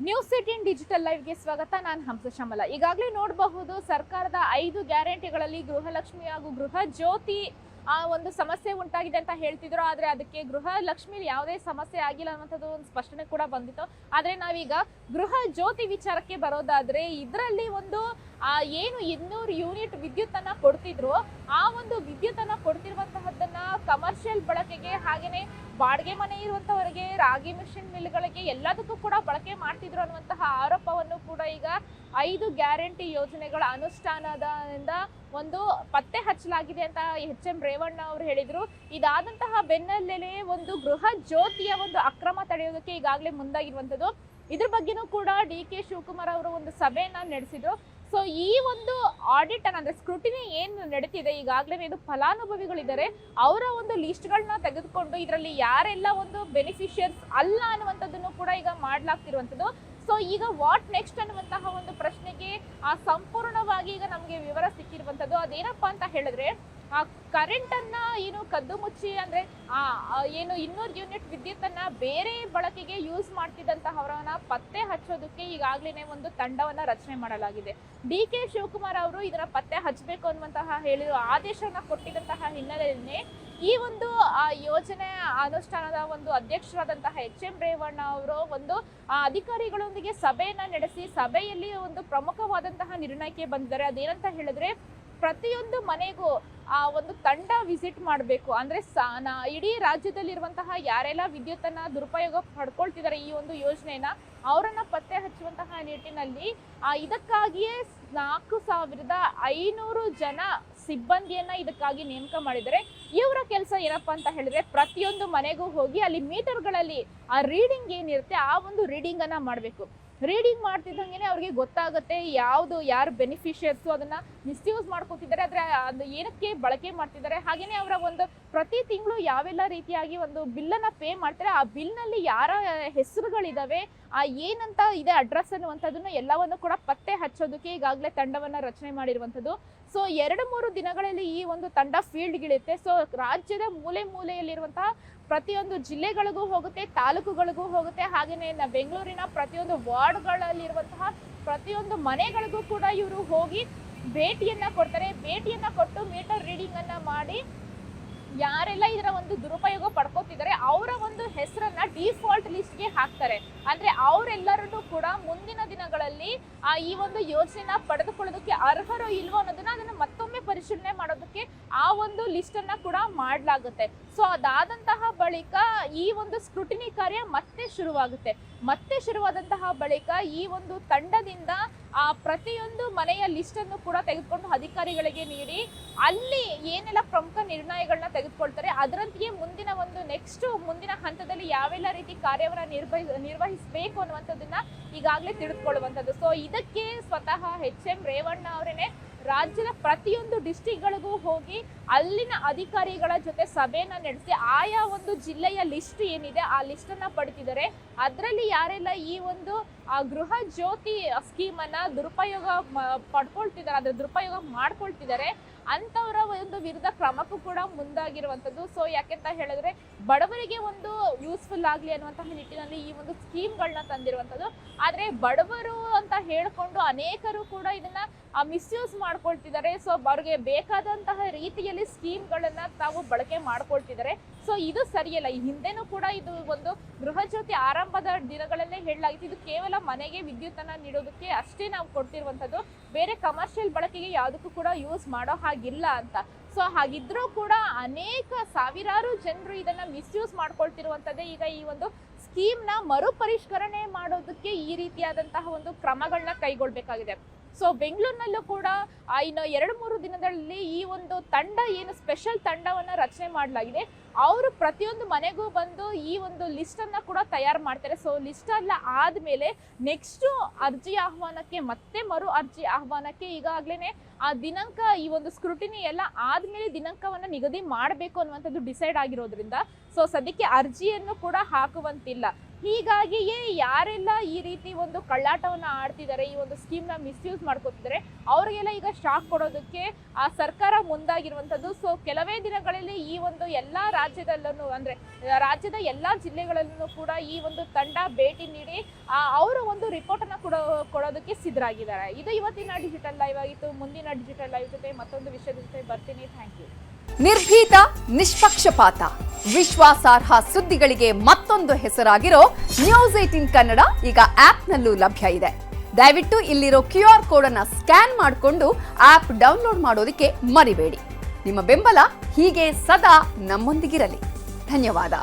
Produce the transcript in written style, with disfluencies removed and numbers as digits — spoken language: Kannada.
ನ್ಯೂಸ್ 18 ಡಿಜಿಟಲ್ ಲೈವ್ಗೆ ಸ್ವಾಗತ. ನಾನು ಹಂಸ ಶಮಲ. ಈಗಾಗಲೇ ನೋಡಬಹುದು, ಸರ್ಕಾರದ 5 ಗ್ಯಾರಂಟಿಗಳಲ್ಲಿ ಗೃಹಲಕ್ಷ್ಮಿ ಹಾಗೂ ಗೃಹ ಜ್ಯೋತಿ ಒಂದು ಸಮಸ್ಯೆ ಉಂಟಾಗಿದೆ ಅಂತ ಹೇಳ್ತಿದ್ರು. ಆದರೆ ಅದಕ್ಕೆ ಗೃಹಲಕ್ಷ್ಮಿ ಯಾವುದೇ ಸಮಸ್ಯೆ ಆಗಿಲ್ಲ ಅನ್ನೋಂಥದ್ದು ಒಂದು ಸ್ಪಷ್ಟನೆ ಕೂಡ ಬಂದಿತ್ತು. ಆದರೆ ನಾವೀಗ ಗೃಹ ಜ್ಯೋತಿ ವಿಚಾರಕ್ಕೆ ಬರೋದಾದ್ರೆ, ಇದರಲ್ಲಿ ಒಂದು ಏನು 200 ಯೂನಿಟ್ ವಿದ್ಯುತ್ ಅನ್ನ ಕೊಡ್ತಿದ್ರು, ಆ ಒಂದು ವಿದ್ಯುತ್ ಅನ್ನ ಕೊಡ್ತಿರುವಂತಹದ್ದನ್ನ ಕಮರ್ಷಿಯಲ್ ಬಳಕೆಗೆ, ಹಾಗೇನೆ ಬಾಡಿಗೆ ಮನೆ ಇರುವಂತವರಿಗೆ, ರಾಗಿ ಮಿಷಿನ್ ಮಿಲ್ಗಳಿಗೆ ಎಲ್ಲದಕ್ಕೂ ಕೂಡ ಬಳಕೆ ಮಾಡ್ತಿದ್ರು ಅನ್ನುವಂತಹ ಆರೋಪವನ್ನು ಕೂಡ ಈಗ 5 ಗ್ಯಾರಂಟಿ ಯೋಜನೆಗಳ ಅನುಷ್ಠಾನದಿಂದ ಒಂದು ಪತ್ತೆ ಹಚ್ಚಲಾಗಿದೆ ಅಂತ ಎಚ್.ಎಂ. ರೇವಣ್ಣ ಅವರು ಹೇಳಿದ್ರು. ಇದಾದಂತಹ ಬೆನ್ನಲ್ಲೇ ಒಂದು ಗೃಹ ಜ್ಯೋತಿಯ ಒಂದು ಅಕ್ರಮ ತಡೆಯೋದಕ್ಕೆ ಈಗಾಗಲೇ ಮುಂದಾಗಿರುವಂತದ್ದು. ಇದ್ರ ಬಗ್ಗೆನೂ ಕೂಡ ಡಿ.ಕೆ. ಶಿವಕುಮಾರ್ ಅವರು ಒಂದು ಸಭೆಯನ್ನ ನಡೆಸಿದ್ರು. ಸೊ ಈ ಒಂದು ಆಡಿಟ್ ಅಂದ್ರೆ ಸ್ಕ್ರೂಟಿನಿ ಏನು ನಡೀತಿದೆ, ಈಗಾಗಲೇ ಇದು ಫಲಾನುಭವಿಗಳಿದ್ದಾರೆ, ಅವರ ಒಂದು ಲಿಸ್ಟ್ಗಳನ್ನ ತೆಗೆದುಕೊಂಡು ಇದರಲ್ಲಿ ಯಾರೆಲ್ಲ ಒಂದು ಬೆನಿಫಿಷಿಯರ್ಸ್ ಅಲ್ಲ ಅನ್ನುವಂಥದ್ದನ್ನು ಕೂಡ ಈಗ ಮಾಡ್ಲಾಗ್ತಿರುವಂಥದ್ದು. ಸೊ ಈಗ ವಾಟ್ ನೆಕ್ಸ್ಟ್ ಅನ್ನುವಂತಹ ಒಂದು ಪ್ರಶ್ನೆಗೆ ಸಂಪೂರ್ಣವಾಗಿ ಈಗ ನಮಗೆ ವಿವರ ಸಿಕ್ಕಿರುವಂಥದ್ದು. ಅದೇನಪ್ಪಾ ಅಂತ ಹೇಳಿದ್ರೆ, ಕರೆಂಟ್ ಅನ್ನ ಏನು ಕದ್ದು ಮುಚ್ಚಿ ಅಂದ್ರೆ ಏನು 200 ಯೂನಿಟ್ ವಿದ್ಯುತ್ ಅನ್ನ ಬೇರೆ ಬಳಕೆಗೆ ಯೂಸ್ ಮಾಡ್ತಿದ್ದಂತಹವರನ್ನ ಪತ್ತೆ ಹಚ್ಚೋದಕ್ಕೆ ಈಗಾಗಲೇ ಒಂದು ತಂಡವನ್ನ ರಚನೆ ಮಾಡಲಾಗಿದೆ. ಡಿ.ಕೆ. ಶಿವಕುಮಾರ್ ಅವರು ಇದನ್ನ ಪತ್ತೆ ಹಚ್ಚಬೇಕು ಅನ್ನುವಂತಹ ಹೇಳಿರೋ ಆದೇಶವನ್ನ ಕೊಟ್ಟಿದ್ದಂತಹ ಹಿನ್ನೆಲೆಯಲ್ಲಿ ಈ ಒಂದು ಯೋಜನೆ ಅನುಷ್ಠಾನದ ಒಂದು ಅಧ್ಯಕ್ಷರಾದಂತಹ ಎಚ್.ಎಂ. ರೇವಣ್ಣ ಅವರು ಒಂದು ಅಧಿಕಾರಿಗಳೊಂದಿಗೆ ಸಭೆಯನ್ನ ನಡೆಸಿ ಸಭೆಯಲ್ಲಿ ಒಂದು ಪ್ರಮುಖವಾದಂತಹ ನಿರ್ಣಯಕ್ಕೆ ಬಂದಿದ್ದಾರೆ. ಅದೇನಂತ ಹೇಳಿದ್ರೆ, ಪ್ರತಿಯೊಂದು ಮನೆಗೂ ಒಂದು ತಂಡ ವಿಸಿಟ್ ಮಾಡಬೇಕು. ಅಂದ್ರೆ ಇಡೀ ರಾಜ್ಯದಲ್ಲಿರುವಂತಹ ಯಾರೆಲ್ಲ ವಿದ್ಯುತ್ ಅನ್ನ ದುರುಪಯೋಗ ಪಡ್ಕೊಳ್ತಿದ್ದಾರೆ ಈ ಒಂದು ಯೋಜನೆಯನ್ನ, ಅವರನ್ನ ಪತ್ತೆ ಹಚ್ಚುವಂತಹ ನಿಟ್ಟಿನಲ್ಲಿ ಇದಕ್ಕಾಗಿಯೇ 4500 ಜನ ಸಿಬ್ಬಂದಿಯನ್ನ ಇದಕ್ಕಾಗಿ ನೇಮಕ ಮಾಡಿದ್ದಾರೆ. ಇವರ ಕೆಲಸ ಏನಪ್ಪಾ ಅಂತ ಹೇಳಿದ್ರೆ, ಪ್ರತಿಯೊಂದು ಮನೆಗೂ ಹೋಗಿ ಅಲ್ಲಿ ಮೀಟರ್ಗಳಲ್ಲಿ ಆ ರೀಡಿಂಗ್ ಏನಿರುತ್ತೆ ಆ ಒಂದು ರೀಡಿಂಗ್ ಅನ್ನ ಮಾಡಬೇಕು. ರೀಡಿಂಗ್ ಮಾಡ್ತಿದ್ದಂಗೆ ಅವ್ರಿಗೆ ಗೊತ್ತಾಗುತ್ತೆ ಯಾರು ಬೆನಿಫಿಷಿಯರ್ಸ್ ಅದನ್ನ ಮಿಸ್ಯೂಸ್ ಮಾಡ್ಕೊತಿದ್ದಾರೆ, ಆದ್ರೆ ಅದು ಏನಕ್ಕೆ ಬಳಕೆ ಮಾಡ್ತಿದ್ದಾರೆ, ಹಾಗೇನೆ ಅವರ ಒಂದು ಪ್ರತಿ ತಿಂಗಳು ಯಾವೆಲ್ಲ ರೀತಿಯಾಗಿ ಒಂದು ಬಿಲ್ಲನ್ನ ಪೇ ಮಾಡ್ತಾರೆ, ಆ ಬಿಲ್ನಲ್ಲಿ ಯಾರ ಹೆಸರುಗಳಿದಾವೆ, ಏನಂತ ಇದೆ ಅಡ್ರೆಸ್ ಅನ್ನುವಂಥದ್ದನ್ನು ಎಲ್ಲವನ್ನು ಕೂಡ ಪತ್ತೆ ಹಚ್ಚೋದಕ್ಕೆ ಈಗಾಗಲೇ ತಂಡವನ್ನ ರಚನೆ ಮಾಡಿರುವಂಥದ್ದು. ಸೊ 2-3 ದಿನಗಳಲ್ಲಿ ಈ ಒಂದು ತಂಡ ಫೀಲ್ಡ್ಗಿಳುತ್ತೆ. ಸೊ ರಾಜ್ಯದ ಮೂಲೆ ಮೂಲೆಯಲ್ಲಿರುವಂತಹ ಪ್ರತಿಯೊಂದು ಜಿಲ್ಲೆಗಳಿಗೂ ಹೋಗುತ್ತೆ, ತಾಲೂಕುಗಳಿಗೂ ಹೋಗುತ್ತೆ, ಹಾಗೇನೆ ಬೆಂಗಳೂರಿನ ಪ್ರತಿಯೊಂದು ವಾರ್ಡ್ಗಳಲ್ಲಿರುವಂತಹ ಪ್ರತಿಯೊಂದು ಮನೆಗಳಿಗೂ ಕೂಡ ಇವರು ಹೋಗಿ ಭೇಟಿಯನ್ನ ಕೊಡ್ತಾರೆ. ಭೇಟಿಯನ್ನ ಕೊಟ್ಟು ಮೀಟರ್ ರೀಡಿಂಗ್ ಅನ್ನ ಮಾಡಿ ಯಾರೆಲ್ಲ ಇದರ ಒಂದು ದುರುಪಯೋಗ ಪಡ್ಕೋತಿದ್ದಾರೆ ಅವರ ಒಂದು ಹೆಸರನ್ನ ಡಿಫಾಲ್ಟ್ ಲಿಸ್ಟ್ಗೆ ಹಾಕ್ತಾರೆ. ಅಂದ್ರೆ ಅವರೆಲ್ಲರನ್ನು ಕೂಡ ಮುಂದಿನ ದಿನಗಳಲ್ಲಿ ಈ ಒಂದು ಯೋಜನೆನ ಪಡೆದುಕೊಳ್ಳೋದಕ್ಕೆ ಅರ್ಹರೋ ಇಲ್ವೋ ಅನ್ನೋದನ್ನ ಅದನ್ನ ಮತ್ತೊಮ್ಮೆ ಪರಿಶೀಲನೆ ಮಾಡೋದಕ್ಕೆ ಆ ಒಂದು ಲಿಸ್ಟ್ ಅನ್ನ ಕೂಡ ಮಾಡಲಾಗುತ್ತೆ. ಸೊ ಅದಾದಂತಹ ಬಳಿಕ ಈ ಒಂದು ಸ್ಕ್ರೂಟಿನಿ ಕಾರ್ಯ ಮತ್ತೆ ಶುರುವಾದಂತಹ ಬಳಿಕ ಈ ಒಂದು ತಂಡದಿಂದ ಪ್ರತಿಯೊಂದು ಮನೆಯ ಲಿಸ್ಟ್ ಅನ್ನು ಕೂಡ ತೆಗೆದುಕೊಂಡು ಅಧಿಕಾರಿಗಳಿಗೆ ನೀಡಿ ಅಲ್ಲಿ ಏನೆಲ್ಲ ಪ್ರಮುಖ ನಿರ್ಣಯಗಳನ್ನ ತೆಗೆದುಕೊಳ್ತಾರೆ, ಅದರಂತೆಯೇ ಮುಂದಿನ ಹಂತದಲ್ಲಿ ಯಾವೆಲ್ಲ ರೀತಿ ಕಾರ್ಯವನ್ನ ನಿರ್ವಹಿಸಬೇಕು ಅನ್ನುವಂಥದ್ದನ್ನ ಈಗಾಗಲೇ ತಿಳಿದುಕೊಳ್ಳುವಂಥದ್ದು. ಸೊ ಇದಕ್ಕೆ ಸ್ವತಃ ಎಚ್.ಎಂ. ರೇವಣ್ಣ ಅವರೇನೆ ರಾಜ್ಯದ ಪ್ರತಿಯೊಂದು ಡಿಸ್ಟ್ರಿಕ್ಟ್ಗಳಿಗೂ ಹೋಗಿ ಅಲ್ಲಿನ ಅಧಿಕಾರಿಗಳ ಜೊತೆ ಸಭೆಯನ್ನ ನಡೆಸಿ ಆಯಾ ಒಂದು ಜಿಲ್ಲೆಯ ಲಿಸ್ಟ್ ಏನಿದೆ ಆ ಲಿಸ್ಟ್ ಅನ್ನ ಪಡಿತಿದ್ದಾರೆ. ಅದರಲ್ಲಿ ಯಾರೆಲ್ಲ ಈ ಒಂದು ಗೃಹ ಜ್ಯೋತಿ ಸ್ಕೀಮ್ ಅನ್ನ ದುರುಪಯೋಗ ಮಾಡ್ಕೊಳ್ತಿದ್ದಾರೆ ಅಂತವರ ಒಂದು ವಿರುದ್ಧ ಕ್ರಮಕ್ಕೂ ಕೂಡ ಮುಂದಾಗಿರುವಂಥದ್ದು. ಸೊ ಯಾಕೆಂತ ಹೇಳಿದ್ರೆ, ಬಡವರಿಗೆ ಒಂದು ಯೂಸ್ಫುಲ್ ಆಗ್ಲಿ ಅನ್ನುವಂತಹ ನಿಟ್ಟಿನಲ್ಲಿ ಈ ಒಂದು ಸ್ಕೀಮ್ಗಳನ್ನ ತಂದಿರುವಂಥದ್ದು. ಆದ್ರೆ ಬಡವರು ಅಂತ ಹೇಳ್ಕೊಂಡು ಅನೇಕರು ಕೂಡ ಇದನ್ನ ಮಿಸ್ಯೂಸ್ ಮಾಡ್ಕೊಳ್ತಿದ್ದಾರೆ. ಸೊ ಅವ್ರಿಗೆ ಬೇಕಾದಂತಹ ರೀತಿಯಲ್ಲಿ ಸ್ಕೀಮ್ಗಳನ್ನ ತಾವು ಬಳಕೆ ಮಾಡ್ಕೊಳ್ತಿದ್ದಾರೆ. ಸೊ ಇದು ಸರಿಯಲ್ಲ. ಈ ಹಿಂದೆನೂ ಕೂಡ ಇದು ಒಂದು ಗೃಹ ಜ್ಯೋತಿ ಆರಂಭದ ದಿನಗಳಲ್ಲೇ ಹೇಳಲಾಗಿತ್ತು, ಇದು ಕೇವಲ ಮನೆಗೆ ವಿದ್ಯುತ್ ಅನ್ನ ನೀಡೋದಕ್ಕೆ ಅಷ್ಟೇ ನಾವು ಕೊಡ್ತಿರುವಂಥದ್ದು, ಬೇರೆ ಕಮರ್ಷಿಯಲ್ ಬಳಕೆಗೆ ಯಾವುದಕ್ಕೂ ಕೂಡ ಯೂಸ್ ಮಾಡೋ ಹಾಗಿಲ್ಲ ಅಂತ. ಸೊ ಹಾಗಿದ್ರೂ ಕೂಡ ಅನೇಕ ಸಾವಿರಾರು ಜನರು ಇದನ್ನ ಮಿಸ್ಯೂಸ್ ಮಾಡ್ಕೊಳ್ತಿರುವಂಥದ್ದೇ. ಈಗ ಈ ಒಂದು ಸ್ಕೀಮ್ ನ ಮರುಪರಿಷ್ಕರಣೆ ಮಾಡೋದಕ್ಕೆ ಈ ರೀತಿಯಾದಂತಹ ಒಂದು ಕ್ರಮಗಳನ್ನ ಕೈಗೊಳ್ಬೇಕಾಗಿದೆ. ಸೊ ಬೆಂಗಳೂರಿನಲ್ಲೂ ಕೂಡ ಇನ್ನು 2-3 ದಿನದಲ್ಲಿ ಈ ಒಂದು ತಂಡ ಏನು ಸ್ಪೆಷಲ್ ತಂಡವನ್ನ ರಚನೆ ಮಾಡಲಾಗಿದೆ, ಅವರು ಪ್ರತಿಯೊಂದು ಮನೆಗೂ ಬಂದು ಈ ಒಂದು ಲಿಸ್ಟ್ ಅನ್ನ ಕೂಡ ತಯಾರು ಮಾಡ್ತಾರೆ. ಸೊ ಲಿಸ್ಟ್ ಎಲ್ಲ ಆದ್ಮೇಲೆ ನೆಕ್ಸ್ಟ್ ಅರ್ಜಿ ಆಹ್ವಾನಕ್ಕೆ ಮತ್ತೆ ಮರು ಅರ್ಜಿ ಆಹ್ವಾನಕ್ಕೆ ಈಗಾಗ್ಲೇನೆ ಆ ದಿನಾಂಕ, ಈ ಒಂದು ಸ್ಕ್ರೂಟಿನಿ ಎಲ್ಲ ಆದ್ಮೇಲೆ ದಿನಾಂಕವನ್ನ ನಿಗದಿ ಮಾಡಬೇಕು ಅನ್ನುವಂಥದ್ದು ಡಿಸೈಡ್ ಆಗಿರೋದ್ರಿಂದ ಸೊ ಸದ್ಯಕ್ಕೆ ಅರ್ಜಿಯನ್ನು ಕೂಡ ಹಾಕುವಂತಿಲ್ಲ. ಹೀಗಾಗಿಯೇ ಯಾರೆಲ್ಲ ಈ ರೀತಿ ಒಂದು ಕಳ್ಳಾಟವನ್ನ ಆಡ್ತಿದ್ದಾರೆ, ಈ ಒಂದು ಸ್ಕೀಮ್ನ ಮಿಸ್ಯೂಸ್ ಮಾಡ್ಕೊತಿದ್ದಾರೆ, ಅವರಿಗೆಲ್ಲ ಈಗ ಶಾಕ್ ಕೊಡೋದಕ್ಕೆ ಆ ಸರ್ಕಾರ ಮುಂದಾಗಿರುವಂಥದ್ದು. ಸೊ ಕೆಲವೇ ದಿನಗಳಲ್ಲಿ ಈ ಒಂದು ಎಲ್ಲ ರಾಜ್ಯದಲ್ಲೂ ಅಂದ್ರೆ ರಾಜ್ಯದ ಎಲ್ಲ ಜಿಲ್ಲೆಗಳಲ್ಲೂ ಕೂಡ ಈ ಒಂದು ತಂಡ ಭೇಟಿ ನೀಡಿ ಅವರು ಒಂದು ರಿಪೋರ್ಟ್ ಅನ್ನ ಕೊಡೋದಕ್ಕೆ ಸಿದ್ಧರಾಗಿದ್ದಾರೆ. ಇದು ಇವತ್ತಿನ ಡಿಜಿಟಲ್ ಲೈವ್ ಆಗಿತ್ತು. ಮುಂದಿನ ಡಿಜಿಟಲ್ ಲೈವ್ ಜೊತೆ ಮತ್ತೊಂದು ವಿಷಯದ ಜೊತೆ ಬರ್ತೀನಿ. Thank you. ನಿರ್ಭೀತ, ನಿಷ್ಪಕ್ಷಪಾತ, ವಿಶ್ವಾಸಾರ್ಹ ಸುದ್ದಿಗಳಿಗೆ ಮತ್ತೊಂದು ಹೆಸರಾಗಿರೋ ನ್ಯೂಸ್18 ಕನ್ನಡ ಈಗ ಆಪ್ನಲ್ಲೂ ಲಭ್ಯ ಇದೆ. ದಯವಿಟ್ಟು ಇಲ್ಲಿರೋ QR ಕೋಡ್ ಅನ್ನ ಸ್ಕ್ಯಾನ್ ಮಾಡಿಕೊಂಡು ಆಪ್ ಡೌನ್ಲೋಡ್ ಮಾಡೋದಕ್ಕೆ ಮರಿಬೇಡಿ. ನಿಮ್ಮ ಬೆಂಬಲ ಹೀಗೆ ಸದಾ ನಮ್ಮೊಂದಿಗಿರಲಿ. ಧನ್ಯವಾದ.